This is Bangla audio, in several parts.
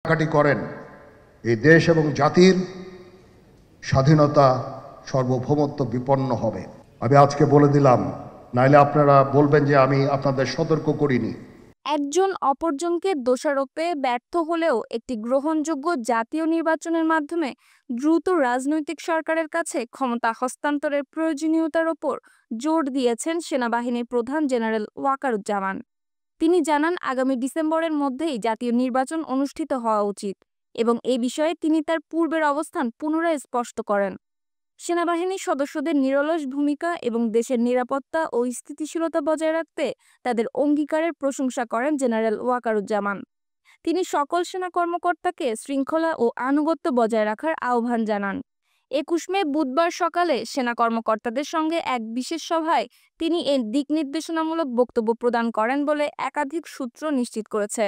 কাটাকাটি করেন, এই দেশ এবং জাতির স্বাধীনতা সার্বভৌমত্ব বিপন্ন হবে। আমি আজকে বলে দিলাম, নাইলে আপনারা বলবেন যে আমি আপনাদের সতর্ক করিনি। একজন অপরজনকে দোষারোপে ব্যর্থ হলেও একটি গ্রহণযোগ্য জাতীয় নির্বাচনের মাধ্যমে দ্রুত রাজনৈতিক সরকারের কাছে ক্ষমতা হস্তান্তরের প্রয়োজনীয়তার ওপর জোর দিয়েছেন সেনাবাহিনীর প্রধান জেনারেল ওয়াকারুজ্জামান। তিনি জানান, আগামী ডিসেম্বরের মধ্যেই জাতীয় নির্বাচন অনুষ্ঠিত হওয়া উচিত এবং এ বিষয়ে তিনি তার পূর্বের অবস্থান পুনরায় স্পষ্ট করেন। সেনাবাহিনীর সদস্যদের নিরলস ভূমিকা এবং দেশের নিরাপত্তা ও স্থিতিশীলতা বজায় রাখতে তাদের অঙ্গীকারের প্রশংসা করেন জেনারেল ওয়াকারুজ্জামান। তিনি সকল সেনা কর্মকর্তাকে শৃঙ্খলা ও আনুগত্য বজায় রাখার আহ্বান জানান। ২১ মে বুধবার সকালে সেনা কর্মকর্তাদের সঙ্গে এক বিশেষ সভায় তিনি এই দিক নির্দেশনামূলক বক্তব্য প্রদান করেন বলে একাধিক সূত্র নিশ্চিত করেছে।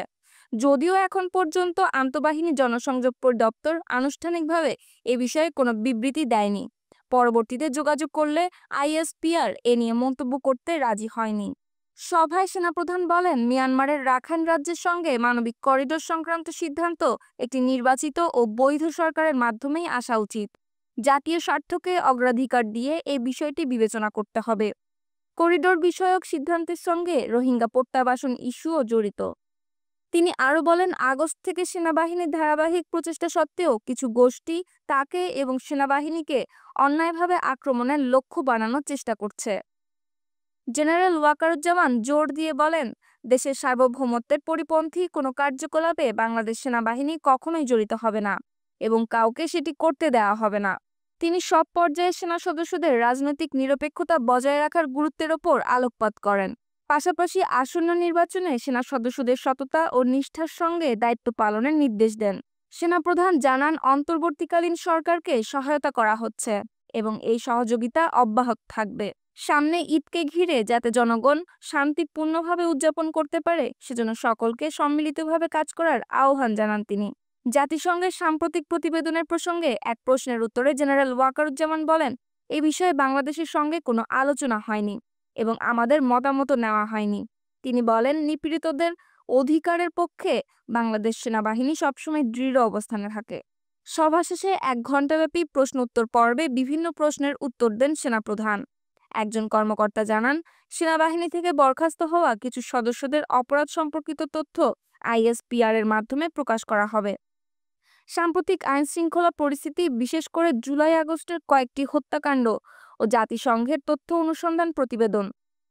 যদিও এখন পর্যন্ত আন্তঃবাহিনী জনসংযোগ পরিদপ্তর আনুষ্ঠানিকভাবে এ বিষয়ে কোনো বিবৃতি দেয়নি। পরবর্তীতে যোগাযোগ করলে আইএসপিআর এ নিয়ে মন্তব্য করতে রাজি হয়নি। সভায় সেনাপ্রধান বলেন, মিয়ানমারের রাখাইন রাজ্যের সঙ্গে মানবিক করিডোর সংক্রান্ত সিদ্ধান্ত একটি নির্বাচিত ও বৈধ সরকারের মাধ্যমেই আসা উচিত। জাতীয় স্বার্থকে অগ্রাধিকার দিয়ে এই বিষয়টি বিবেচনা করতে হবে। করিডোর বিষয়ক সিদ্ধান্তের সঙ্গে রোহিঙ্গা প্রত্যাবাসন ইস্যুও জড়িত। তিনি আরও বলেন, আগস্ট থেকে সেনাবাহিনীর ধারাবাহিক প্রচেষ্টা সত্ত্বেও কিছু গোষ্ঠী তাকে এবং সেনাবাহিনীকে অন্যায়ভাবে আক্রমণের লক্ষ্য বানানোর চেষ্টা করছে। জেনারেল ওয়াকারুজ্জামান জোর দিয়ে বলেন, দেশের সার্বভৌমত্বের পরিপন্থী কোনো কার্যকলাপে বাংলাদেশ সেনাবাহিনী কখনোই জড়িত হবে না এবং কাউকে সেটি করতে দেওয়া হবে না। তিনি সব পর্যায়ে সেনা সদস্যদের রাজনৈতিক নিরপেক্ষতা বজায় রাখার গুরুত্বের ওপর আলোকপাত করেন। পাশাপাশি আসন্ন নির্বাচনে সেনা সদস্যদের সততা ও নিষ্ঠার সঙ্গে দায়িত্ব পালনের নির্দেশ দেন। সেনাপ্রধান জানান, অন্তর্বর্তীকালীন সরকারকে সহায়তা করা হচ্ছে এবং এই সহযোগিতা অব্যাহত থাকবে। সামনে ঈদকে ঘিরে যাতে জনগণ শান্তিপূর্ণভাবে উদযাপন করতে পারে সেজন্য সকলকে সম্মিলিতভাবে কাজ করার আহ্বান জানান তিনি। জাতিসংঘের সাম্প্রতিক প্রতিবেদনের প্রসঙ্গে এক প্রশ্নের উত্তরে জেনারেল ওয়াকারুজ্জামান বলেন, এ বিষয়ে বাংলাদেশের সঙ্গে কোনো আলোচনা হয়নি এবং আমাদের মতামতও নেওয়া হয়নি। তিনি বলেন, নিপীড়িতদের অধিকারের পক্ষে বাংলাদেশ সেনাবাহিনী সবসময় দৃঢ় অবস্থানে থাকে। সভা শেষে ১ ঘণ্টাব্যাপী প্রশ্ন উত্তর পর্বে বিভিন্ন প্রশ্নের উত্তর দেন সেনাপ্রধান। একজন কর্মকর্তা জানান, সেনাবাহিনী থেকে বরখাস্ত হওয়া কিছু সদস্যদের অপরাধ সম্পর্কিত তথ্য আইএসপিআর এর মাধ্যমে প্রকাশ করা হবে। সাম্প্রতিক আইনশৃঙ্খলা পরিস্থিতি, বিশেষ করে জুলাই-আগস্টের কয়েকটি হত্যাকাণ্ড ও জাতিসংঘের তথ্য অনুসন্ধান প্রতিবেদন,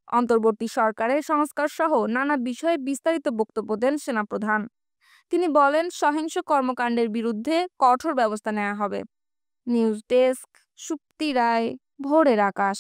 অন্তর্বর্তী সরকারের সংস্কার সহ নানা বিষয়ে বিস্তারিত বক্তব্য দেন সেনাপ্রধান। তিনি বলেন, সহিংস কর্মকাণ্ডের বিরুদ্ধে কঠোর ব্যবস্থা নেওয়া হবে। নিউজ ডেস্ক, সুপ্তি রায়, ভোরের আকাশ।